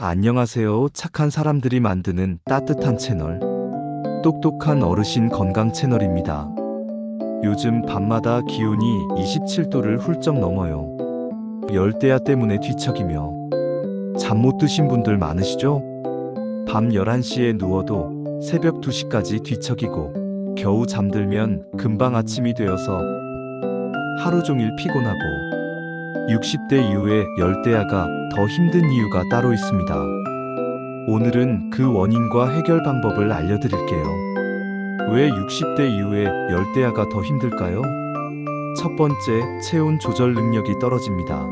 안녕하세요. 착한 사람들이 만드는 따뜻한 채널, 똑똑한 어르신 건강 채널입니다. 요즘 밤마다 기온이 27도를 훌쩍 넘어요. 열대야 때문에 뒤척이며 잠 못 드신 분들 많으시죠? 밤 11시에 누워도 새벽 2시까지 뒤척이고 겨우 잠들면 금방 아침이 되어서 하루 종일 피곤하고 60대 이후에 열대야가 더 힘든 이유가 따로 있습니다. 오늘은 그 원인과 해결 방법을 알려드릴게요. 왜 60대 이후에 열대야가 더 힘들까요? 첫 번째, 체온 조절 능력이 떨어집니다.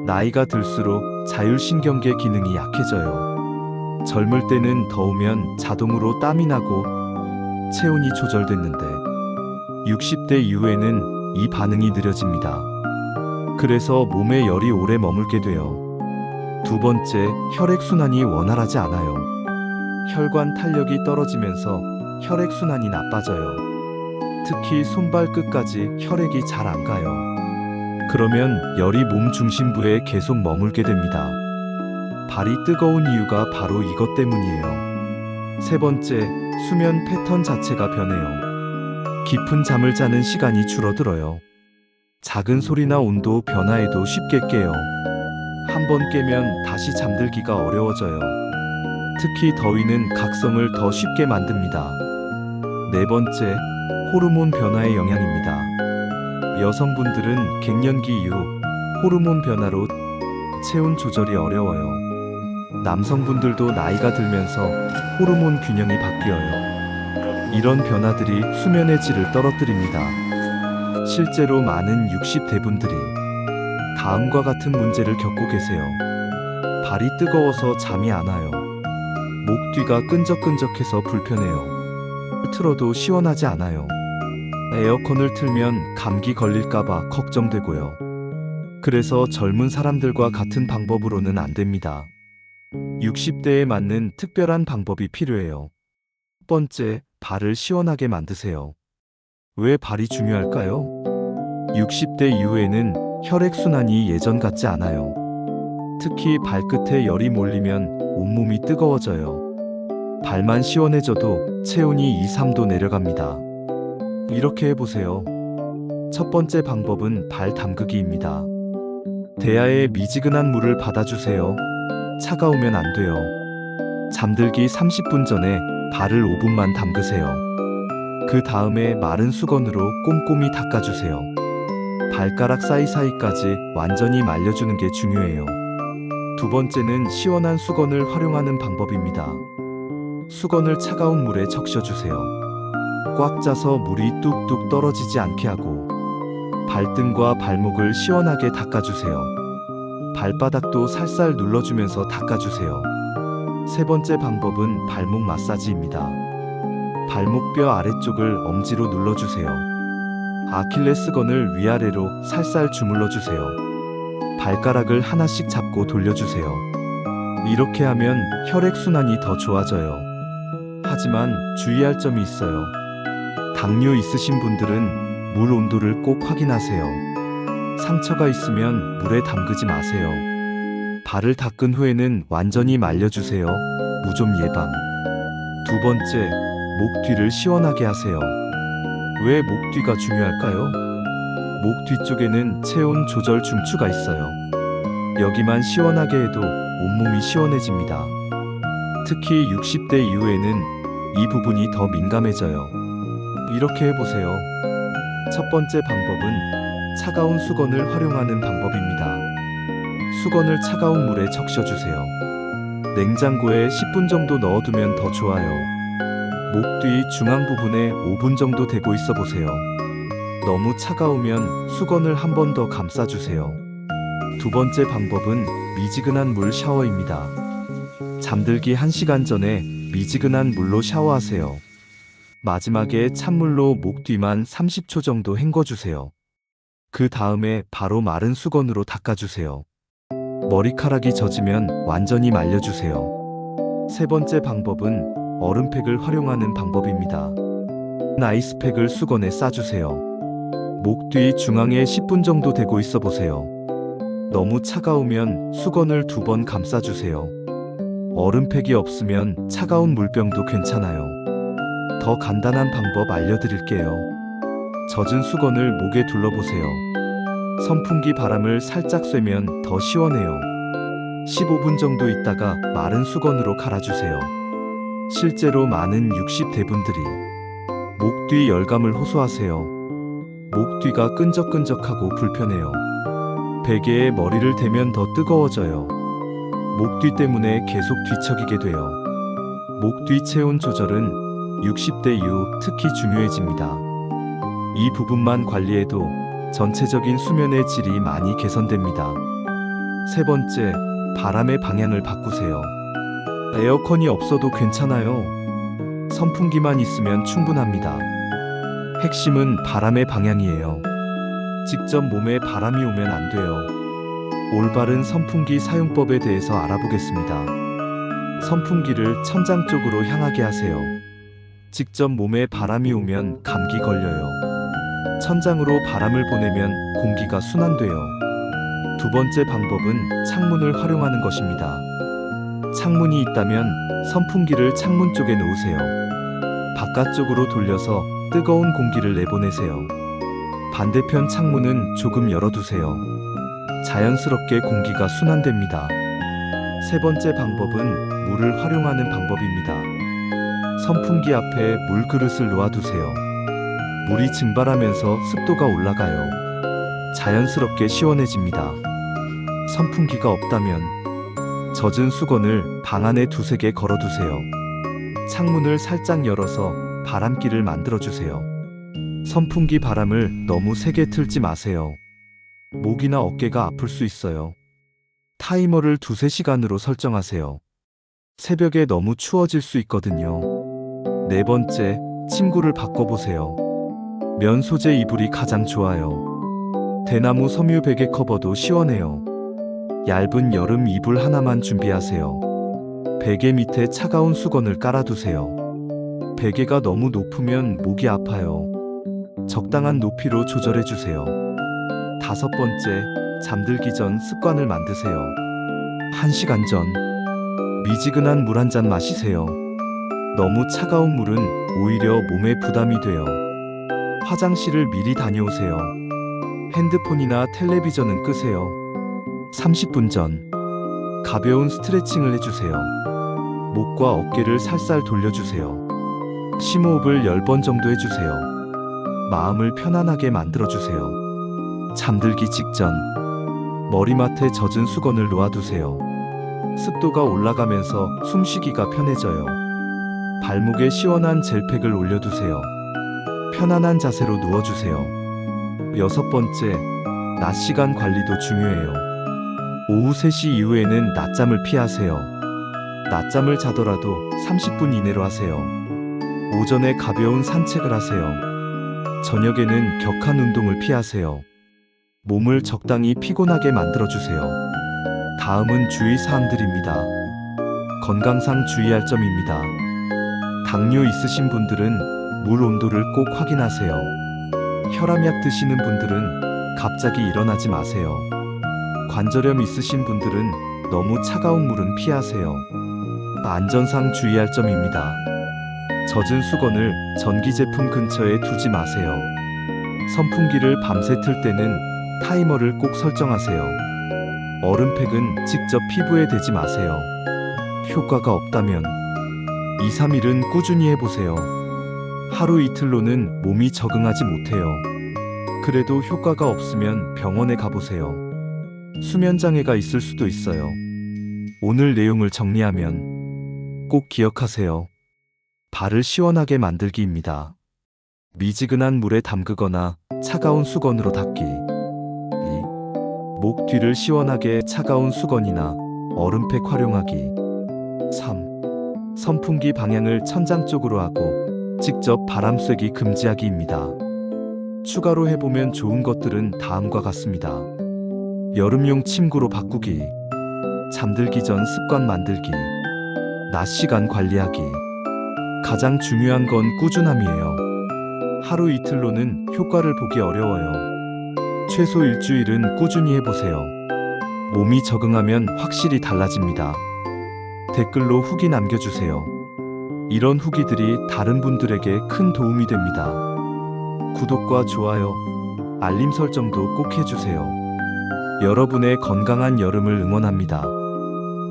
나이가 들수록 자율신경계 기능이 약해져요. 젊을 때는 더우면 자동으로 땀이 나고 체온이 조절됐는데 60대 이후에는 이 반응이 느려집니다. 그래서 몸에 열이 오래 머물게 돼요. 두 번째, 혈액순환이 원활하지 않아요. 혈관 탄력이 떨어지면서 혈액순환이 나빠져요. 특히 손발 끝까지 혈액이 잘 안 가요. 그러면 열이 몸 중심부에 계속 머물게 됩니다. 발이 뜨거운 이유가 바로 이것 때문이에요. 세 번째, 수면 패턴 자체가 변해요. 깊은 잠을 자는 시간이 줄어들어요. 작은 소리나 온도 변화에도 쉽게 깨요. 한 번 깨면 다시 잠들기가 어려워져요. 특히 더위는 각성을 더 쉽게 만듭니다. 네 번째, 호르몬 변화의 영향입니다. 여성분들은 갱년기 이후 호르몬 변화로 체온 조절이 어려워요. 남성분들도 나이가 들면서 호르몬 균형이 바뀌어요. 이런 변화들이 수면의 질을 떨어뜨립니다. 실제로 많은 60대 분들이 다음과 같은 문제를 겪고 계세요. 발이 뜨거워서 잠이 안 와요. 목 뒤가 끈적끈적해서 불편해요. 틀어도 시원하지 않아요. 에어컨을 틀면 감기 걸릴까봐 걱정되고요. 그래서 젊은 사람들과 같은 방법으로는 안 됩니다. 60대에 맞는 특별한 방법이 필요해요. 첫 번째, 발을 시원하게 만드세요. 왜 발이 중요할까요? 60대 이후에는 혈액순환이 예전 같지 않아요. 특히 발끝에 열이 몰리면 온몸이 뜨거워져요. 발만 시원해져도 체온이 2, 3도 내려갑니다. 이렇게 해보세요. 첫 번째 방법은 발 담그기입니다. 대야에 미지근한 물을 받아주세요. 차가우면 안 돼요. 잠들기 30분 전에 발을 5분만 담그세요. 그 다음에 마른 수건으로 꼼꼼히 닦아주세요. 발가락 사이사이까지 완전히 말려주는 게 중요해요. 두 번째는 시원한 수건을 활용하는 방법입니다. 수건을 차가운 물에 적셔주세요. 꽉 짜서 물이 뚝뚝 떨어지지 않게 하고 발등과 발목을 시원하게 닦아주세요. 발바닥도 살살 눌러주면서 닦아주세요. 세 번째 방법은 발목 마사지입니다. 발목뼈 아래쪽을 엄지로 눌러주세요. 아킬레스건을 위아래로 살살 주물러주세요. 발가락을 하나씩 잡고 돌려주세요. 이렇게 하면 혈액순환이 더 좋아져요. 하지만 주의할 점이 있어요. 당뇨 있으신 분들은 물 온도를 꼭 확인하세요. 상처가 있으면 물에 담그지 마세요. 발을 닦은 후에는 완전히 말려주세요. 무좀 예방. 두 번째, 목 뒤를 시원하게 하세요. 왜 목 뒤가 중요할까요? 목 뒤쪽에는 체온 조절 중추가 있어요. 여기만 시원하게 해도 온몸이 시원해집니다. 특히 60대 이후에는 이 부분이 더 민감해져요. 이렇게 해보세요. 첫 번째 방법은 차가운 수건을 활용하는 방법입니다. 수건을 차가운 물에 적셔주세요. 냉장고에 10분 정도 넣어두면 더 좋아요. 목 뒤 중앙 부분에 5분 정도 대고 있어 보세요. 너무 차가우면 수건을 한 번 더 감싸주세요. 두 번째 방법은 미지근한 물 샤워입니다. 잠들기 1시간 전에 미지근한 물로 샤워하세요. 마지막에 찬물로 목 뒤만 30초 정도 헹궈주세요. 그 다음에 바로 마른 수건으로 닦아주세요. 머리카락이 젖으면 완전히 말려주세요. 세 번째 방법은 얼음팩을 활용하는 방법입니다. 아이스팩을 수건에 싸주세요. 목 뒤 중앙에 10분 정도 대고 있어 보세요. 너무 차가우면 수건을 2번 감싸주세요. 얼음팩이 없으면 차가운 물병도 괜찮아요. 더 간단한 방법 알려드릴게요. 젖은 수건을 목에 둘러보세요. 선풍기 바람을 살짝 쐬면 더 시원해요. 15분 정도 있다가 마른 수건으로 갈아주세요. 실제로 많은 60대분들이 목 뒤 열감을 호소하세요. 목 뒤가 끈적끈적하고 불편해요. 베개에 머리를 대면 더 뜨거워져요. 목 뒤 때문에 계속 뒤척이게 돼요. 목 뒤 체온 조절은 60대 이후 특히 중요해집니다. 이 부분만 관리해도 전체적인 수면의 질이 많이 개선됩니다. 세 번째, 바람의 방향을 바꾸세요. 에어컨이 없어도 괜찮아요. 선풍기만 있으면 충분합니다. 핵심은 바람의 방향이에요. 직접 몸에 바람이 오면 안 돼요. 올바른 선풍기 사용법에 대해서 알아보겠습니다. 선풍기를 천장 쪽으로 향하게 하세요. 직접 몸에 바람이 오면 감기 걸려요. 천장으로 바람을 보내면 공기가 순환돼요. 두 번째 방법은 창문을 활용하는 것입니다. 창문이 있다면 선풍기를 창문 쪽에 놓으세요. 바깥쪽으로 돌려서 뜨거운 공기를 내보내세요. 반대편 창문은 조금 열어두세요. 자연스럽게 공기가 순환됩니다. 세 번째 방법은 물을 활용하는 방법입니다. 선풍기 앞에 물그릇을 놓아두세요. 물이 증발하면서 습도가 올라가요. 자연스럽게 시원해집니다. 선풍기가 없다면 젖은 수건을 방 안에 두세 개 걸어두세요. 창문을 살짝 열어서 바람기를 만들어주세요. 선풍기 바람을 너무 세게 틀지 마세요. 목이나 어깨가 아플 수 있어요. 타이머를 2~3시간으로 설정하세요. 새벽에 너무 추워질 수 있거든요. 네 번째, 침구를 바꿔보세요. 면 소재 이불이 가장 좋아요. 대나무 섬유 베개 커버도 시원해요. 얇은 여름 이불 하나만 준비하세요. 베개 밑에 차가운 수건을 깔아두세요. 베개가 너무 높으면 목이 아파요. 적당한 높이로 조절해주세요. 다섯 번째, 잠들기 전 습관을 만드세요. 1시간 전, 미지근한 물 한 잔 마시세요. 너무 차가운 물은 오히려 몸에 부담이 돼요. 화장실을 미리 다녀오세요. 핸드폰이나 텔레비전은 끄세요. 30분 전, 가벼운 스트레칭을 해주세요. 목과 어깨를 살살 돌려주세요. 심호흡을 10번 정도 해주세요. 마음을 편안하게 만들어주세요. 잠들기 직전, 머리맡에 젖은 수건을 놓아두세요. 습도가 올라가면서 숨쉬기가 편해져요. 발목에 시원한 젤팩을 올려두세요. 편안한 자세로 누워주세요. 여섯 번째, 낮 시간 관리도 중요해요. 오후 3시 이후에는 낮잠을 피하세요. 낮잠을 자더라도 30분 이내로 하세요. 오전에 가벼운 산책을 하세요. 저녁에는 격한 운동을 피하세요. 몸을 적당히 피곤하게 만들어주세요. 다음은 주의사항들입니다. 건강상 주의할 점입니다. 당뇨 있으신 분들은 물 온도를 꼭 확인하세요. 혈압약 드시는 분들은 갑자기 일어나지 마세요. 관절염 있으신 분들은 너무 차가운 물은 피하세요. 안전상 주의할 점입니다. 젖은 수건을 전기 제품 근처에 두지 마세요. 선풍기를 밤새 틀 때는 타이머를 꼭 설정하세요. 얼음팩은 직접 피부에 대지 마세요. 효과가 없다면 2~3일은 꾸준히 해보세요. 하루 이틀로는 몸이 적응하지 못해요. 그래도 효과가 없으면 병원에 가보세요. 수면장애가 있을 수도 있어요. 오늘 내용을 정리하면 꼭 기억하세요. 발을 시원하게 만들기입니다. 미지근한 물에 담그거나 차가운 수건으로 닦기. 2. 목 뒤를 시원하게 차가운 수건이나 얼음팩 활용하기. 3. 선풍기 방향을 천장 쪽으로 하고 직접 바람 쐬기 금지하기입니다. 추가로 해보면 좋은 것들은 다음과 같습니다. 여름용 침구로 바꾸기, 잠들기 전 습관 만들기, 낮 시간 관리하기. 가장 중요한 건 꾸준함이에요. 하루 이틀로는 효과를 보기 어려워요. 최소 일주일은 꾸준히 해보세요. 몸이 적응하면 확실히 달라집니다. 댓글로 후기 남겨주세요. 이런 후기들이 다른 분들에게 큰 도움이 됩니다. 구독과 좋아요, 알림 설정도 꼭 해주세요. 여러분의 건강한 여름을 응원합니다.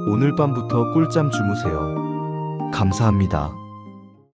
오늘 밤부터 꿀잠 주무세요. 감사합니다.